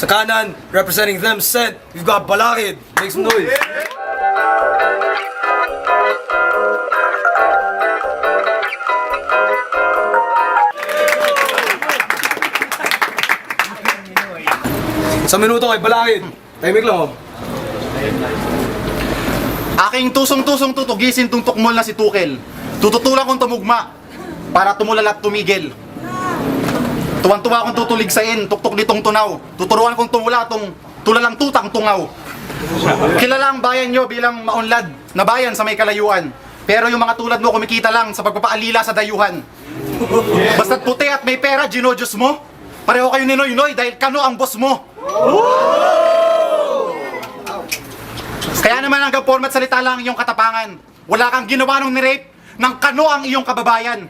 Sa kanan, representing them sent, we've got Balakid. Make some noise. Sa minuto kay Balakid. Timing lang oh. Aking tusong-tusong tutugisin tong tukmol na si Tukel. Tututulan kong tumugma para tumulal at tumigil. Tuwang-tuwa akong tutuligsain, tuktok nitong tunaw. Tuturuan kong tumula tong tulalang tutang tungaw. Kilala ang bayan nyo bilang maunlad na bayan sa may kalayuan. Pero yung mga tulad mo kumikita lang sa pagpapaalila sa dayuhan. Basta't puti at may pera, ginojos mo. Pareho kayo ni Noy dahil kano ang boss mo. Kaya naman hanggang format salita lang ang iyong katapangan. Wala kang ginawa nung ni-rape ng kano ang iyong kababayan.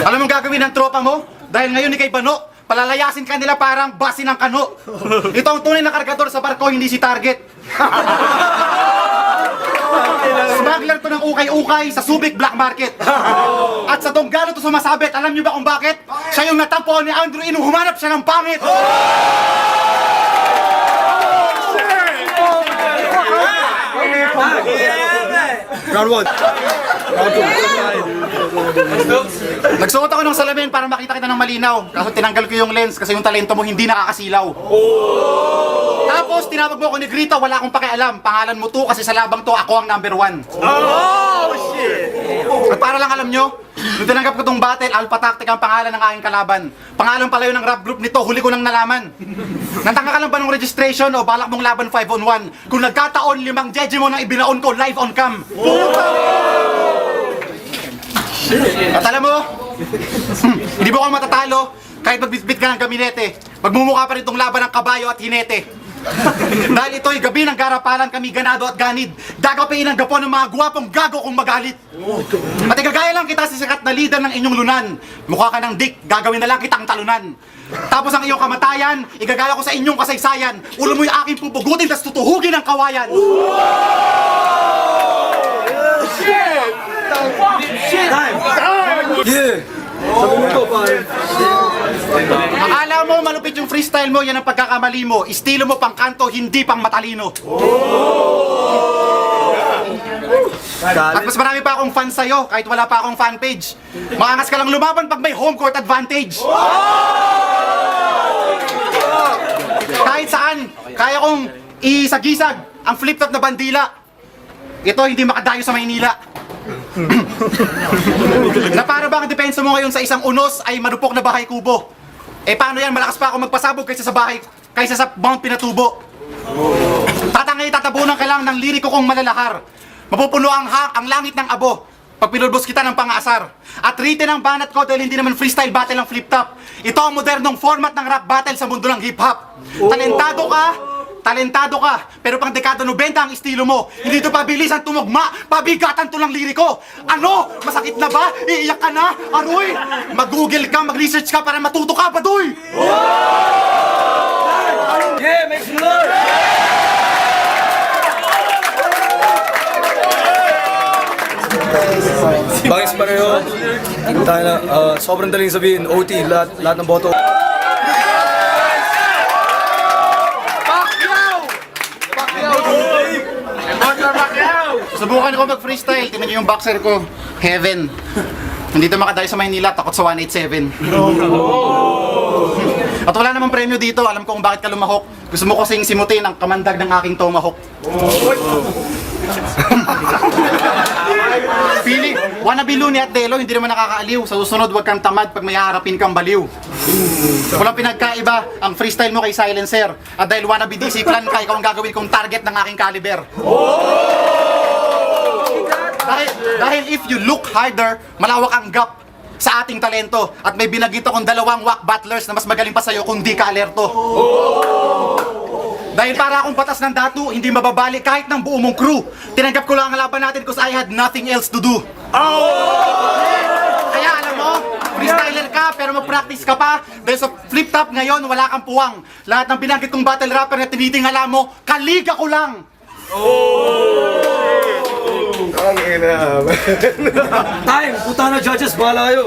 Alam mo gagawin ng tropa mo? Dahil ngayon ni kay Bano, palalayasin ka nila parang basi ng kano. Ito ang tunay na kargador sa barko, hindi si target. Smuggler to ng ukay-ukay sa Subic Black Market. At sa Donggalo to sumasabit, alam niyo ba kung bakit? Siya yung natampo ni Andrew Inu, humanap siya ng pangit. Round 1. Round 2. Nagsuot ako ng salamin para makita kita ng malinaw. Kaso tinanggal ko yung lens kasi yung talento mo hindi nakakasilaw. Tapos tinawag mo ako ni Grito, wala akong pakialam. Pangalan mo to kasi sa labang to ako ang number 1. At para lang alam nyo, nung tinanggap ko tong battle, Alpha Tactic ang pangalan ng aking kalaban. Pangalan pala yun ng rap group nito, huli ko nang nalaman. Nantanga ka lang ba ng registration o balak mong laban 5-on-1? Kung nagkataon, 5 jeje mo nang ibinaon ko live on cam. At alam mo, hindi mo ako matatalo kahit magbitbit ka ng gaminete. Magmumukha pa rin itong laban ng kabayo at hinete. Dahil ito'y gabi ng garapalan, kami ganado at ganid. Dagapiin ang gapo ng mga guwapong gago kung magalit. At igagaya lang kita sa sikat na leader ng inyong lunan. Mukha ka ng dick, gagawin na lang kitang talunan. Tapos ang iyong kamatayan, igagaya ko sa inyong kasaysayan. Ulo mo yung aking pupugutin, tas tutuhugin ang kawayan. Yeah! Sa minuto pare. Akala mo malupit yung freestyle mo, yan ang pagkakamali mo. Estilo mo pang kanto, hindi pang matalino. At mas marami pa akong fans sa'yo, kahit wala pa akong fan page. Maangas ka lang lumaban pag may home court advantage. Kahit saan, kaya kong isagisag ang flip-top na bandila. Ito hindi makadayo sa Maynila. Na para bang depensa mo ngayon sa isang unos ay marupok na bahay kubo. Eh paano yan, malakas pa ako magpasabog kaysa sa bahay, kaysa sa Mount Pinatubo. Tatabunan ka lang ng liriko kong malalahar. Mapupuno ang langit ng abo pag pinulbos kita ng pang-aasar. At written ang banat ko dahil hindi naman freestyle battle ang flip-top. Ito ang modernong format ng rap battle sa mundo ng hip-hop. Talentado ka, pero pang dekada 90 ang estilo mo. Hindi ito pabilisan tumugma, pabigatan to lang liriko. Ano? Masakit na ba? Iiyak ka na? Aroy! Mag-google ka, mag-research ka para matuto ka, baduy! Yeah, make some noise! Bangis pareho. Tayo na, sobrang daling sabihin, OT, lahat ng boto. Subukan ko mag-freestyle, tingnan nyo yung boxer ko, Heaven. Hindi ito makadayo sa Maynila, takot sa 187. At wala namang premyo dito, alam ko kung bakit ka lumahok. Gusto mo kasing simutin ang kamandag ng aking tomahawk. Feeling, wannabe Luni at Delo, hindi naman nakakaaliw. Sa susunod, huwag kang tamad pag may haharapin kang baliw. Walang pinagkaiba ang freestyle mo kay Silencer. At dahil wannabe DC plan ka, ikaw ang gagawin kong target ng aking caliber. Dahil if you look harder, malawak ang gap sa ating talento. At may binagito kong 2 whack battlers na mas magaling pa sa'yo kung di ka alerto. Dahil para akong patas ng datu, hindi mababali kahit ng buo mong crew. Tinanggap ko lang ang laban natin because I had nothing else to do. Kaya alam mo, freestyler ka pero mag-practice ka pa. Dahil sa flip-top ngayon, wala kang puwang. Lahat ng binanggit kong battle rapper na tinitingala mo, kaliga ko lang. Time! Puta na judges, bahala kayo!